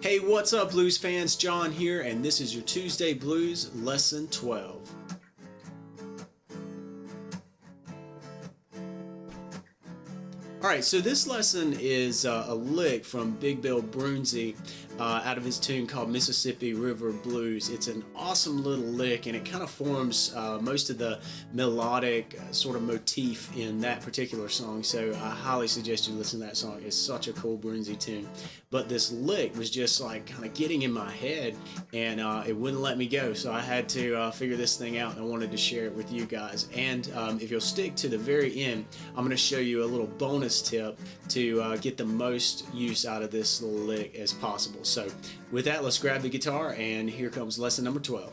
Hey, what's up, blues fans? John here, and this is your Tuesday Blues Lesson 12. Alright, so this lesson is a lick from Big Bill Broonzy out of his tune called Mississippi River Blues. It's an awesome little lick, and it kind of forms most of the melodic sort of motif in that particular song, so I highly suggest you listen to that song. It's such a cool Broonzy tune. But this lick was just like kind of getting in my head, and it wouldn't let me go, so I had to figure this thing out, and I wanted to share it with you guys. And if you'll stick to the very end, I'm going to show you a little bonus tip to get the most use out of this little lick as possible. So with that, let's grab the guitar, and here comes lesson number 12.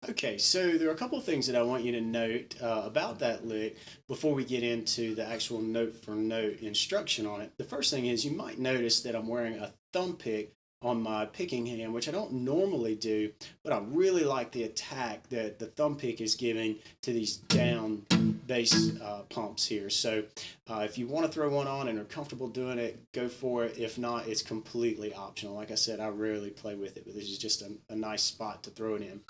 Okay, so there are a couple of things that I want you to note about that lick before we get into the actual note-for-note instruction on it. The first thing is you might notice that I'm wearing a thumb pick on my picking hand, which I don't normally do, but I really like the attack that the thumb pick is giving to these down bass pumps here. So if you want to throw one on and are comfortable doing it, go for it. If not, it's completely optional. Like I said, I rarely play with it, but this is just a nice spot to throw it in.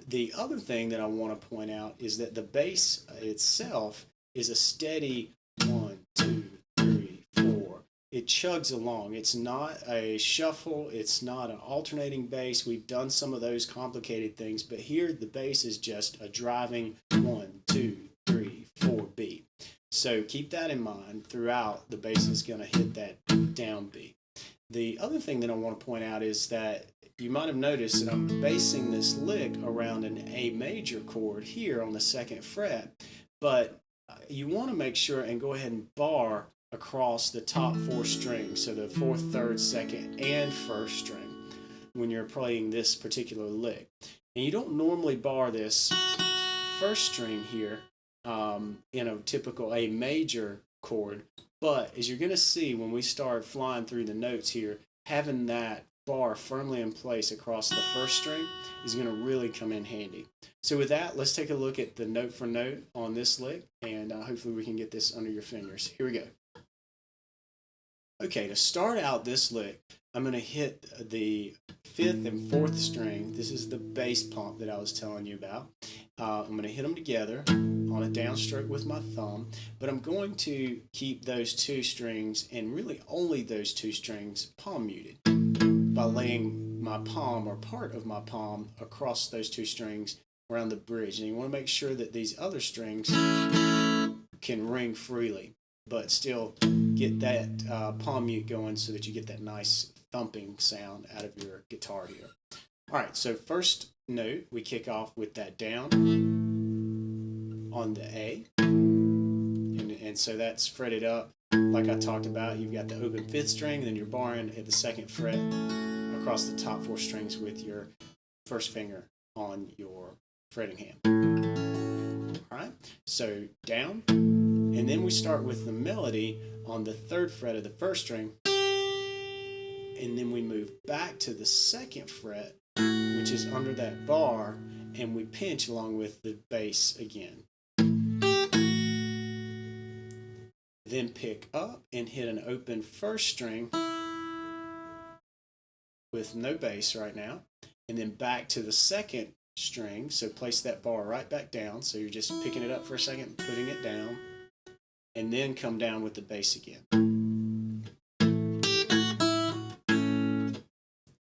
The other thing that I want to point out is that the bass itself is a steady 1, 2, 3, 4. It chugs along. It's not a shuffle. It's not an alternating bass. We've done some of those complicated things, but here the bass is just a driving 1, 2, 3, 4 beat. So keep that in mind throughout. The bass is going to hit that downbeat. The other thing that I want to point out is that you might have noticed that I'm basing this lick around an A major chord here on the 2nd fret, but you want to make sure and go ahead and bar across the top 4 strings, so the 4th, 3rd, 2nd, and 1st string when you're playing this particular lick. And you don't normally bar this 1st string here in a typical A major chord, but as you're going to see when we start flying through the notes here, having that bar firmly in place across the 1st string is going to really come in handy. So with that, let's take a look at the note for note on this lick, and hopefully we can get this under your fingers. Here we go. Okay, to start out this lick, I'm going to hit the 5th and 4th string. This is the bass pump that I was telling you about. I'm going to hit them together on a downstroke with my thumb, but I'm going to keep those 2 strings, and really only those 2 strings, palm muted by laying my palm or part of my palm across those 2 strings around the bridge. And you want to make sure that these other strings can ring freely, but still get that palm mute going so that you get that nice thumping sound out of your guitar here. All right, so first note, we kick off with that down on the A, and so that's fretted up like I talked about. You've got the open 5th string, then you're barring at the 2nd fret across the top 4 strings with your 1st finger on your fretting hand. All right, so down, and then we start with the melody on the 3rd fret of the 1st string, and then we move back to the 2nd fret, which is under that bar, and we pinch along with the bass again. Then pick up and hit an open 1st string with no bass right now, and then back to the 2nd string, so place that bar right back down, so you're just picking it up for a second, putting it down, and then come down with the bass again.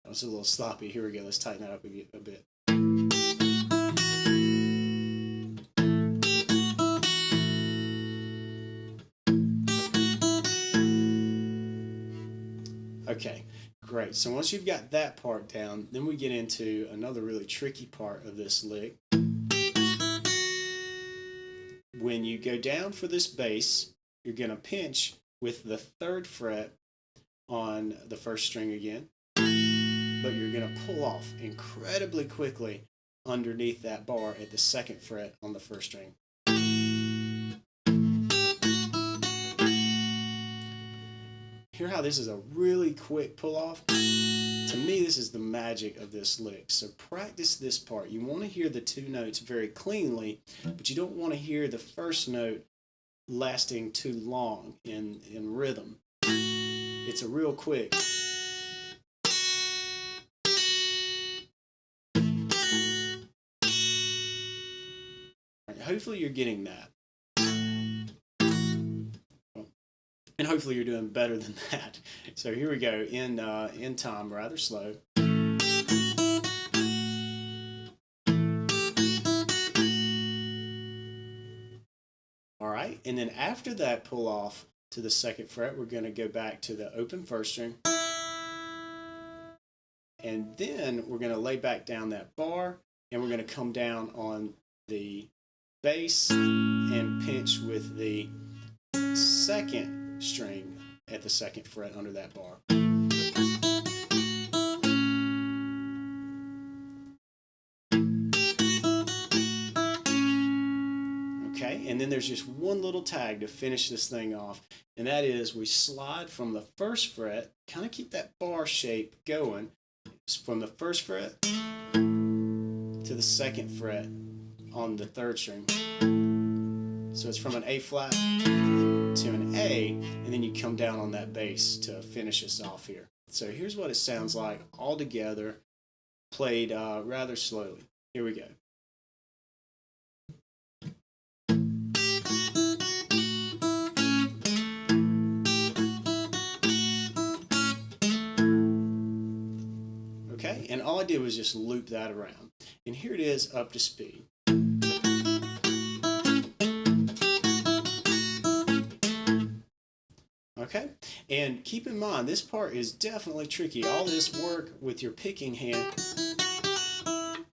That was a little sloppy. Here we go. Let's tighten that up a bit. Okay, great. So once you've got that part down, then we get into another really tricky part of this lick. When you go down for this bass, you're going to pinch with the 3rd fret on the 1st string again, but you're going to pull off incredibly quickly underneath that bar at the 2nd fret on the 1st string. Hear how this is a really quick pull off? to me, this is the magic of this lick. So practice this part. You want to hear the two notes very cleanly, but you don't want to hear the first note lasting too long in rhythm. It's a real quick. Hopefully you're getting that. And hopefully you're doing better than that. So here we go, in time, rather slow. All right, and then after that pull off to the second fret, we're going to go back to the open first string. And then we're going to lay back down that bar, and we're going to come down on the bass and pinch with the second string at the second fret under that bar. Okay, and then there's just one little tag to finish this thing off, and that is we slide from the first fret, kind of keep that bar shape going, from the first fret to the second fret on the third string. So it's from an A flat to an A, and then you come down on that bass to finish us off here. So here's what it sounds like all together, played rather slowly. Here we go. Okay, and all I did was just loop that around. And here it is up to speed. Okay, and keep in mind, this part is definitely tricky. All this work with your picking hand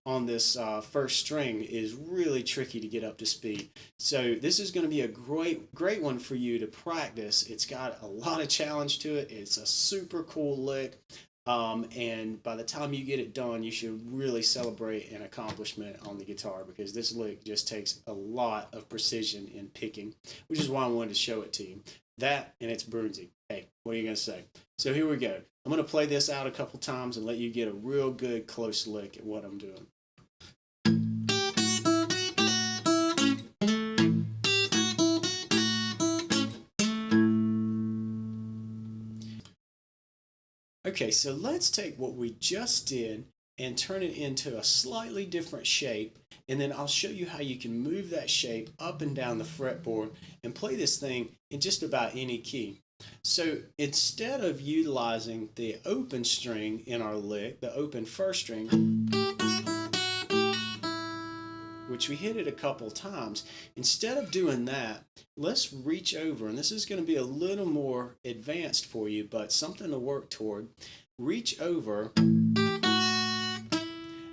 on this first string is really tricky to get up to speed. So this is going to be a great one for you to practice. It's got a lot of challenge to it. It's a super cool lick. And by the time you get it done, you should really celebrate an accomplishment on the guitar, because this lick just takes a lot of precision in picking, which is why I wanted to show it to you. That, and it's Broonzy. Hey, what are you going to say? So here we go. I'm going to play this out a couple times and let you get a real good close lick at what I'm doing. Okay, so let's take what we just did and turn it into a slightly different shape, and then I'll show you how you can move that shape up and down the fretboard and play this thing in just about any key. So instead of utilizing the open string in our lick, the open first string, which we hit it a couple times, instead of doing that, let's reach over, and this is going to be a little more advanced for you, but something to work toward. Reach over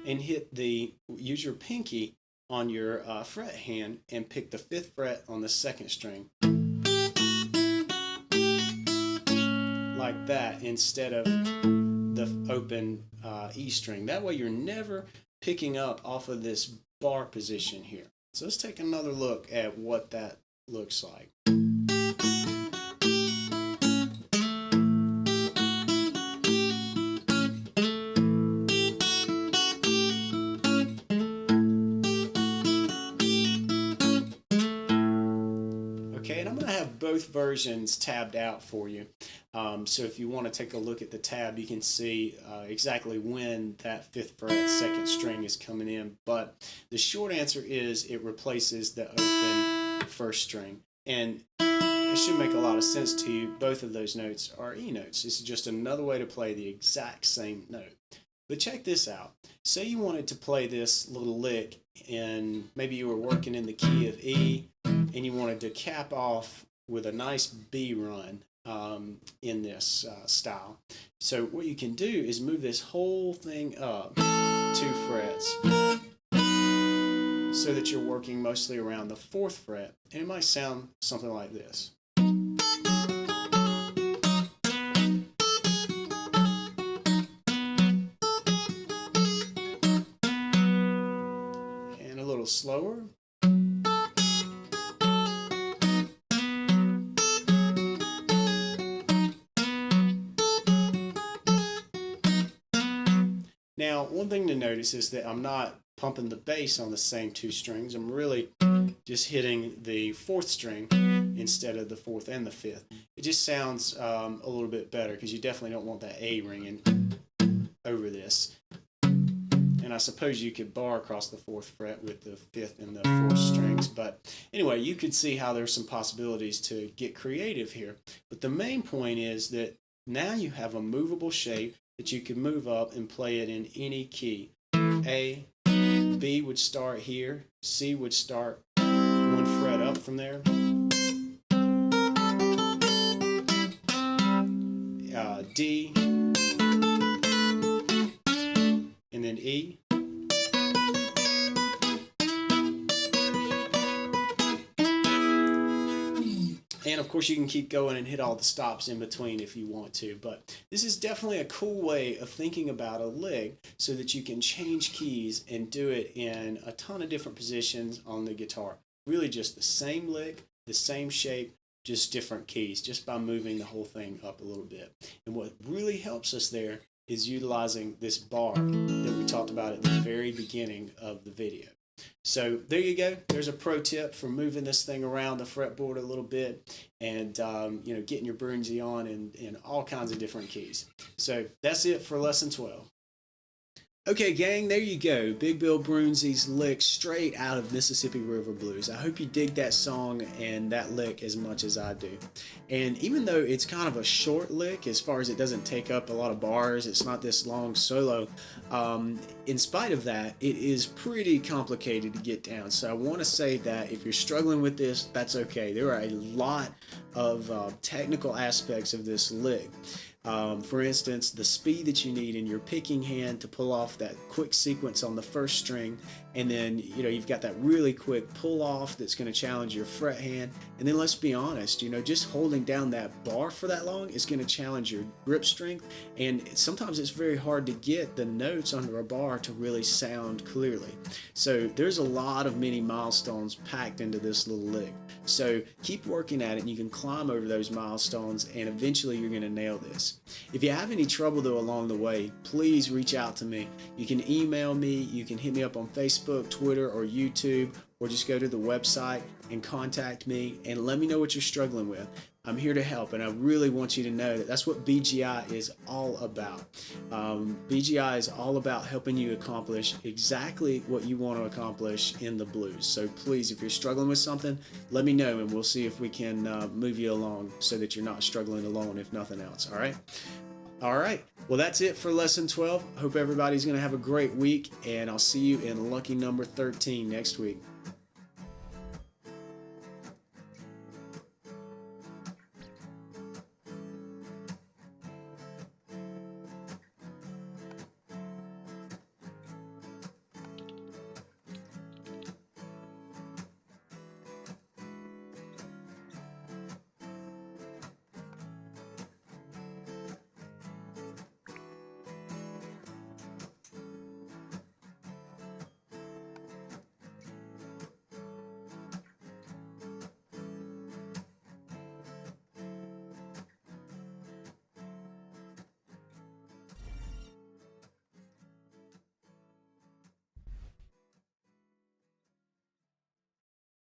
and use your pinky on your fret hand and pick the 5th fret on the 2nd string. Like that, instead of the open E string. That way you're never picking up off of this bar position here. So let's take another look at what that looks like. Okay, and I'm going to have both versions tabbed out for you. So if you want to take a look at the tab, you can see exactly when that 5th fret 2nd string is coming in. But the short answer is it replaces the open 1st string. And it should make a lot of sense to you. Both of those notes are E notes. This is just another way to play the exact same note. But check this out. Say you wanted to play this little lick, and maybe you were working in the key of E, and you wanted to cap off with a nice B run in this style. So what you can do is move this whole thing up 2 frets so that you're working mostly around the 4th fret, and it might sound something like this. And a little slower. Now, one thing to notice is that I'm not pumping the bass on the same two strings. I'm really just hitting the fourth string instead of the fourth and the fifth. It just sounds a little bit better because you definitely don't want that A ringing over this. And I suppose you could bar across the fourth fret with the fifth and the fourth strings. But anyway, you could see how there's some possibilities to get creative here. But the main point is that now you have a movable shape that you can move up and play it in any key. A, B would start here, C would start one fret up from there, D, and then E. And of course you can keep going and hit all the stops in between if you want to, but this is definitely a cool way of thinking about a lick so that you can change keys and do it in a ton of different positions on the guitar. Really just the same lick, the same shape, just different keys, just by moving the whole thing up a little bit. And what really helps us there is utilizing this bar that we talked about at the very beginning of the video. So there you go. There's a pro tip for moving this thing around the fretboard a little bit and getting your Broonzy on in all kinds of different keys. So that's it for lesson 12. Okay, gang, there you go. Big Bill Broonzy's lick straight out of Mississippi River Blues. I hope you dig that song and that lick as much as I do. And even though it's kind of a short lick, as far as it doesn't take up a lot of bars, it's not this long solo, in spite of that, it is pretty complicated to get down. So I want to say that if you're struggling with this, that's okay. There are a lot of technical aspects of this lick. For instance, the speed that you need in your picking hand to pull off that quick sequence on the first string, and then you've got that really quick pull off that's going to challenge your fret hand. And then let's be honest, just holding down that bar for that long is going to challenge your grip strength, and sometimes it's very hard to get the notes under a bar to really sound clearly. So there's a lot of mini milestones packed into this little lick. So keep working at it and you can climb over those milestones, and eventually you're going to nail this. If you have any trouble though along the way, please reach out to me. You can email me, you can hit me up on Facebook, Twitter, or YouTube, or just go to the website and contact me and let me know what you're struggling with. I'm here to help, and I really want you to know that that's what BGI is all about. BGI is all about helping you accomplish exactly what you want to accomplish in the blues. So please, if you're struggling with something, let me know and we'll see if we can move you along so that you're not struggling alone, if nothing else. All right? All right. Well, that's it for lesson 12. Hope everybody's going to have a great week, and I'll see you in lucky number 13 next week.